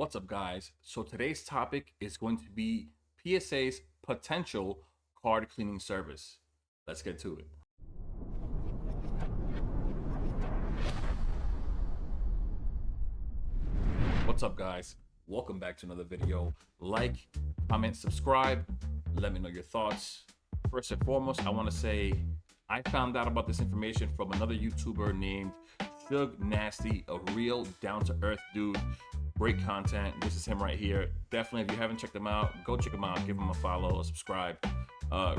What's up, guys? So today's topic is going to be PSA's potential card cleaning service. Let's get to it. What's up, guys? Welcome back to another video. Like, comment, subscribe. Let me know your thoughts. First and foremost, I want to say I found out about this information from another YouTuber named Shug Nasty, a real down-to-earth dude. Great content. This is him right here. Definitely, if you haven't checked him out, go check him out. Give him a follow, a subscribe.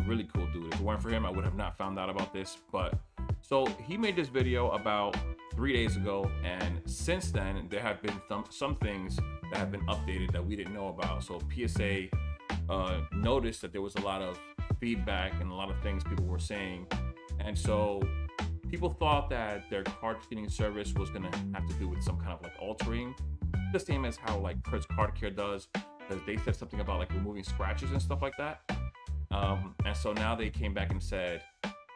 Really cool dude. If it weren't for him, I would have not found out about this. But so he made this video about 3 days ago, and since then there have been some things that have been updated that we didn't know about. So PSA noticed that there was a lot of feedback and a lot of things people were saying, and so people thought that their card cleaning service was gonna have to do with some kind of like altering, the same as how like Kurt's Card Care does, because they said something about like removing scratches and stuff like that. And so now they came back and said,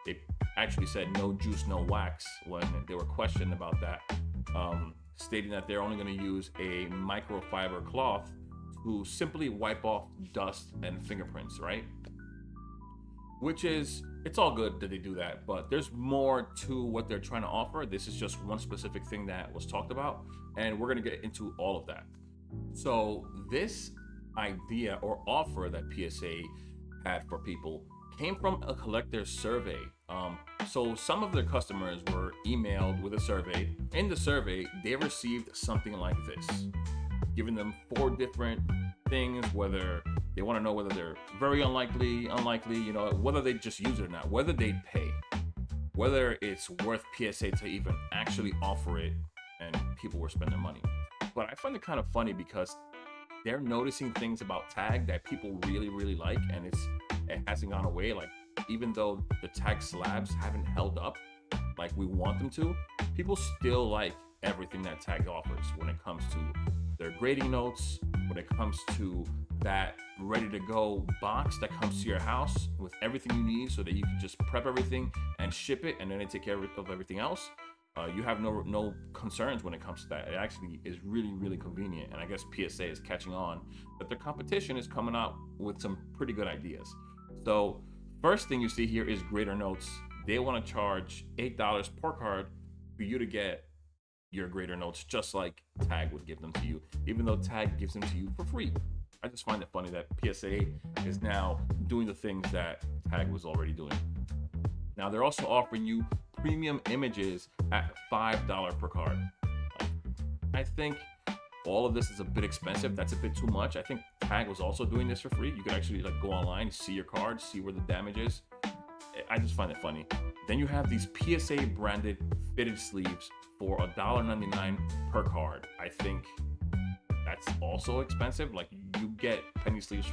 they actually said no juice, no wax when they were questioned about that, stating that they're only going to use a microfiber cloth to simply wipe off dust and fingerprints, right? Which is, it's all good that they do that, but there's more to what they're trying to offer. This is just one specific thing that was talked about, and we're going to get into all of that. So this idea or offer that PSA had for people came from a collector survey. So some of their customers were emailed with a survey. In the survey, they received something like this, giving them 4 different things, whether they want to know whether they're very unlikely, you know, whether they just use it or not, whether they'd pay, whether it's worth PSA to even actually offer it, and people were spending money. But I find it kind of funny because they're noticing things about tag that people really like, and it hasn't gone away. Like, even though the tag slabs haven't held up like we want them to, people still like everything that tag offers when it comes to their grading notes, when it comes to that ready to go box that comes to your house with everything you need so that you can just prep everything and ship it, and then they take care of everything else. You have no concerns when it comes to that. It actually is really convenient, and I guess PSA is catching on that their competition is coming out with some pretty good ideas. So first thing you see here is grader notes. They want to charge $8 per card for you to get your grader notes, just like Tag would give them to you, even though Tag gives them to you for free. I just find it funny that PSA is now doing the things that Tag was already doing. Now they're also offering you premium images at $5 per card. I think all of this is a bit expensive. That's a bit too much. I think Tag was also doing this for free. You could actually like go online, see your card, see where the damage is. I just find it funny. Then you have these PSA branded fitted sleeves for $1.99 per card. I think that's also expensive. Like, you get penny sleeves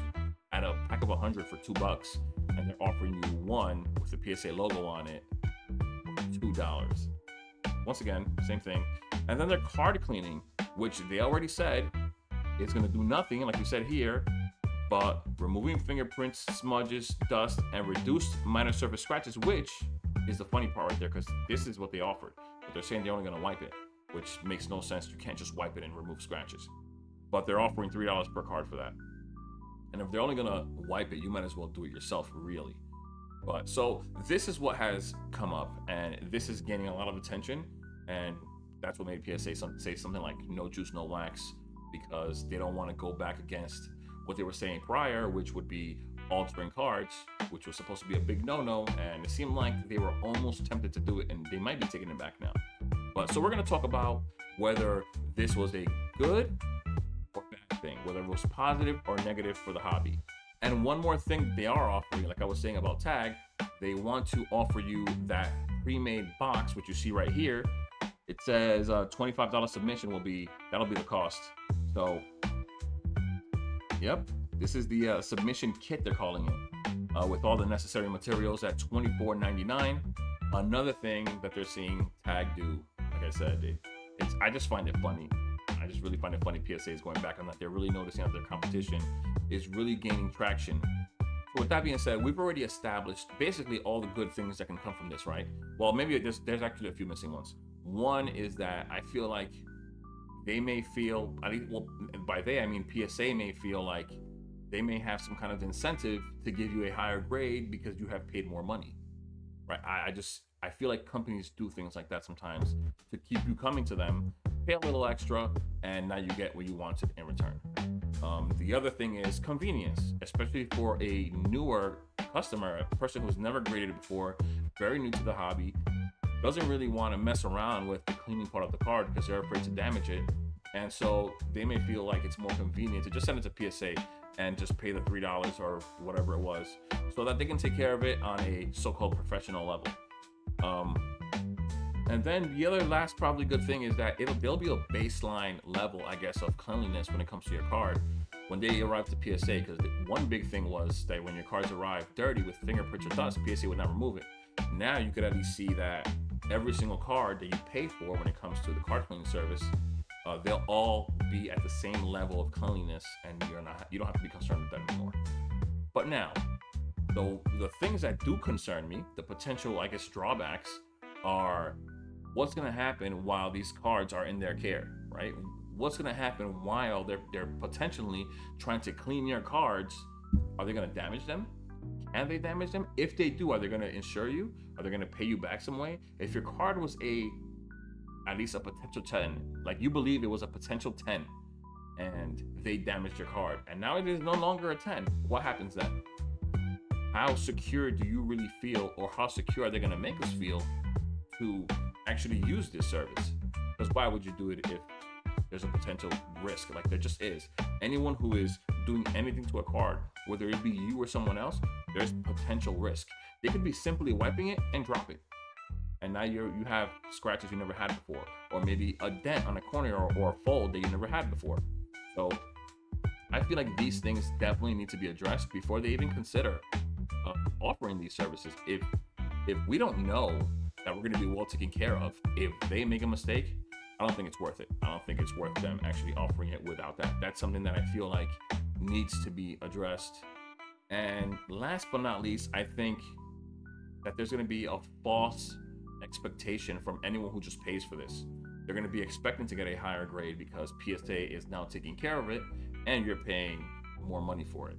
at a pack of 100 for $2, and they're offering you one with the PSA logo on it, $2. Once again, same thing. And then their card cleaning, which they already said is going to do nothing, like you said here, but removing fingerprints, smudges, dust, and reduced minor surface scratches, which is the funny part right there, because this is what they offered, but they're saying they're only going to wipe it, which makes no sense. You can't just wipe it and remove scratches. But they're offering $3 per card for that. And if they're only going to wipe it, you might as well do it yourself, really. But so this is what has come up, and this is gaining a lot of attention, and that's what made PSA say something like no juice, no wax, because they don't want to go back against what they were saying prior, which would be altering cards, which was supposed to be a big no-no, and it seemed like they were almost tempted to do it, and they might be taking it back now. But so we're going to talk about whether this was a good or bad thing, whether it was positive or negative for the hobby. And one more thing they are offering, like I was saying about Tag, they want to offer you that pre-made box, which you see right here. It says $25 submission that'll be the cost. So, yep, this is the submission kit, they're calling it, with all the necessary materials at $24.99. Another thing that they're seeing Tag do, like I said, I just find it funny. I just really find it funny PSA is going back on that. They're really noticing that their competition is really gaining traction. So with that being said, we've already established basically all the good things that can come from this, right? Well, maybe there's actually a few missing ones. One is that I feel like they may feel, I mean, well, by they I mean PSA may feel like they may have some kind of incentive to give you a higher grade because you have paid more money, right? I feel like companies do things like that sometimes to keep you coming to them, pay a little extra, and now you get what you wanted in return. The other thing is convenience, especially for a newer customer, a person who's never graded it before, very new to the hobby, doesn't really want to mess around with the cleaning part of the card because they're afraid to damage it. And so they may feel like it's more convenient to just send it to PSA and just pay the $3 or whatever it was so that they can take care of it on a so-called professional level. And then the other last probably good thing is that there'll be a baseline level, I guess, of cleanliness when it comes to your card when they arrive to PSA, because one big thing was that when your cards arrive dirty with fingerprints or dust, PSA would not remove it. Now you could at least see that every single card that you pay for when it comes to the card cleaning service, they'll all be at the same level of cleanliness, and you don't have to be concerned with that anymore. But now, the things that do concern me, the potential, I guess, drawbacks, are what's going to happen while these cards are in their care, right? What's going to happen while they're potentially trying to clean your cards? Are they going to damage them? Can they damage them? If they do, are they going to insure you? Are they going to pay you back some way? If your card was at least a potential 10, like you believe it was a potential 10, and they damaged your card, and now it is no longer a 10, what happens then? How secure do you really feel, or how secure are they going to make us feel to actually use this service? Because why would you do it if there's a potential risk? Like there just is. Anyone who is doing anything to a card, whether it be you or someone else, there's potential risk. They could be simply wiping it and drop it, and now you have scratches you never had before, or maybe a dent on a corner or a fold that you never had before. So I feel like these things definitely need to be addressed before they even consider offering these services. If we don't know that we're going to be well taken care of, if they make a mistake, I don't think it's worth it. I don't think it's worth them actually offering it without that. That's something that I feel like needs to be addressed. And last but not least, I think that there's going to be a false expectation from anyone who just pays for this. They're going to be expecting to get a higher grade because PSA is now taking care of it and you're paying more money for it.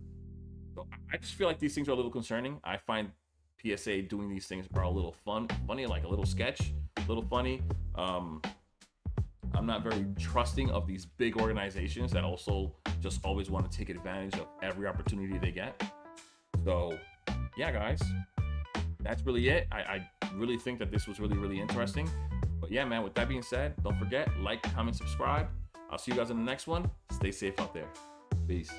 So I just feel like these things are a little concerning. I find PSA doing these things are a little funny, like a little sketch, a little funny. I'm not very trusting of these big organizations that also just always want to take advantage of every opportunity they get. So yeah, guys, that's really it. I really think that this was really, really interesting. But yeah, man, with that being said, don't forget, like, comment, subscribe. I'll see you guys in the next one. Stay safe out there. Peace.